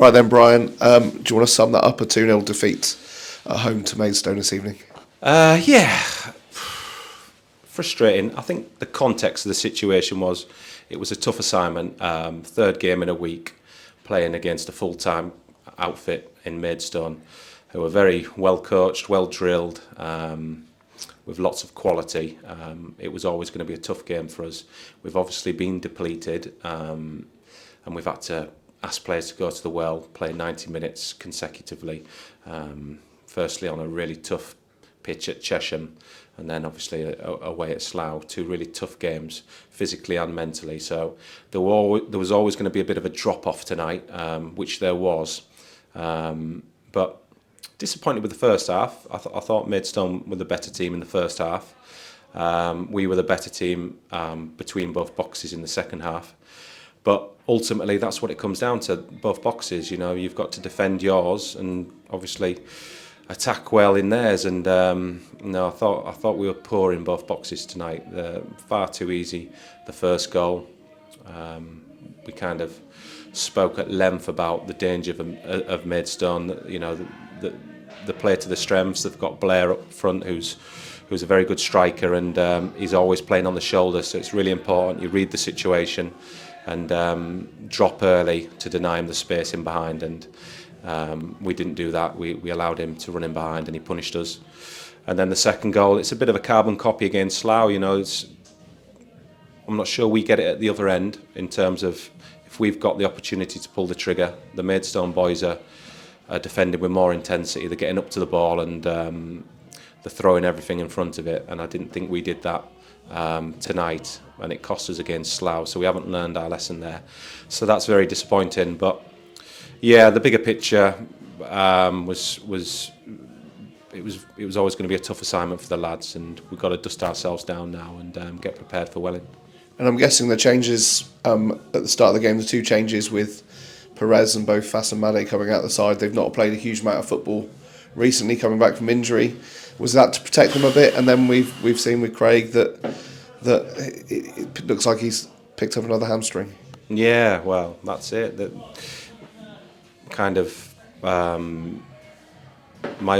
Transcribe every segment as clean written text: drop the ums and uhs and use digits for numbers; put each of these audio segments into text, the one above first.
Right then, Brian, do you want to sum that up, a 2-0 defeat at home to Maidstone this evening? Yeah, frustrating. I think the context of the situation was it was a tough assignment, third game in a week, playing against a full-time outfit in Maidstone, who were very well coached, well drilled, with lots of quality. It was always going to be a tough game for us. We've obviously been depleted, and we've had to ask players to go to the well, play 90 minutes consecutively. Firstly on a really tough pitch at Chesham, and then obviously away at Slough. Two really tough games, physically and mentally. So there was always going to be a bit of a drop-off tonight, which there was. But disappointed with the first half. I thought Maidstone were the better team in the first half. We were the better team between both boxes in the second half. But ultimately, that's what it comes down to, both boxes. You know, you've got to defend yours and obviously attack well in theirs. And no, I thought we were poor in both boxes tonight. Far too easy, the first goal. We kind of spoke at length about the danger of Maidstone. You know, the play to the strengths. They've got Blair up front, who's a very good striker, and he's always playing on the shoulder. So it's really important you read the situation and drop early to deny him the space in behind. And we didn't do that. We allowed him to run in behind, and he punished us. And then the second goal, it's a bit of a carbon copy against Slough. You know, I'm not sure we get it at the other end in terms of if we've got the opportunity to pull the trigger. The Maidstone boys are defending with more intensity. They're getting up to the ball and they're throwing everything in front of it. And I didn't think we did that tonight, and it cost us against Slough. So we haven't learned our lesson there. So that's very disappointing. But yeah, the bigger picture was always going to be a tough assignment for the lads, and we've got to dust ourselves down now and get prepared for Welling. And I'm guessing the changes at the start of the game, the two changes with Perez and both Fass and Made coming out the side, they've not played a huge amount of football recently, coming back from injury. Was that to protect them a bit? And then we've seen with Craig that it looks like he's picked up another hamstring. Yeah, well, that's it. That kind of my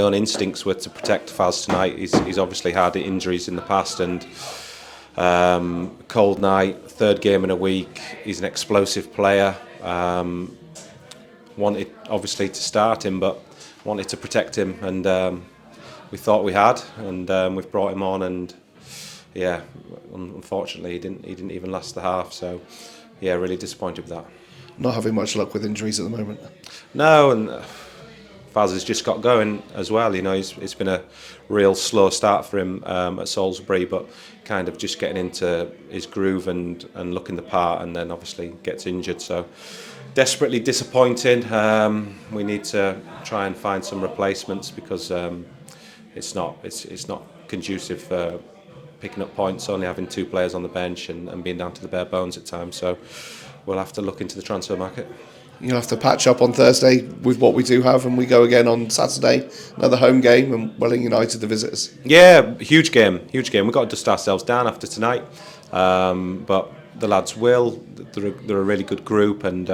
own instincts were to protect Faz tonight. He's obviously had injuries in the past, and cold night, third game in a week. He's an explosive player. Wanted obviously to start him, but wanted to protect him, and we thought we had, and we've brought him on, and yeah, unfortunately he didn't even last the half. So yeah, really disappointed with that. Not having much luck with injuries at the moment. No, and Faz has just got going as well. You know, it's been a real slow start for him at Salisbury, but kind of just getting into his groove and looking the part, and then obviously gets injured. So desperately disappointing. We need to try and find some replacements because it's not conducive for picking up points, only having two players on the bench and being down to the bare bones at times. So we'll have to look into the transfer market. You'll have to patch up on Thursday with what we do have, and we go again on Saturday, another home game, and Welling United the visitors. Yeah, huge game. We've got to dust ourselves down after tonight, but the lads will. They're a really good group, and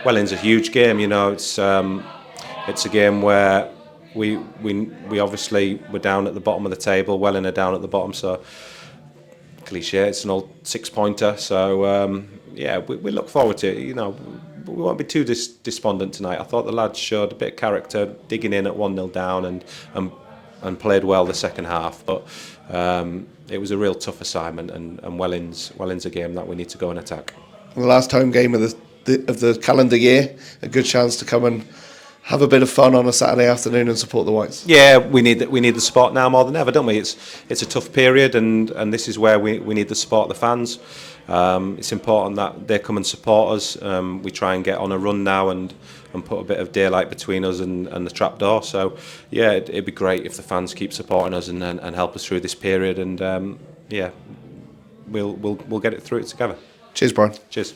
Welling's a huge game. You know, it's a game where we obviously were down at the bottom of the table. Welling are down at the bottom, so cliche. It's an old 6-pointer. So yeah, we look forward to it. You know, we won't be too despondent tonight. I thought the lads showed a bit of character, digging in at 1-0 down and played well the second half. But it was a real tough assignment, and Welling's a game that we need to go and attack. The last home game of the calendar year, a good chance to come and have a bit of fun on a Saturday afternoon and support the Whites. Yeah, we need the support now more than ever, don't we? It's a tough period, and this is where we need the support of the fans. It's important that they come and support us. We try and get on a run now and put a bit of daylight between us and the trapdoor. So yeah, it'd be great if the fans keep supporting us and help us through this period. And yeah, we'll get it through it together. Cheers, Brian. Cheers.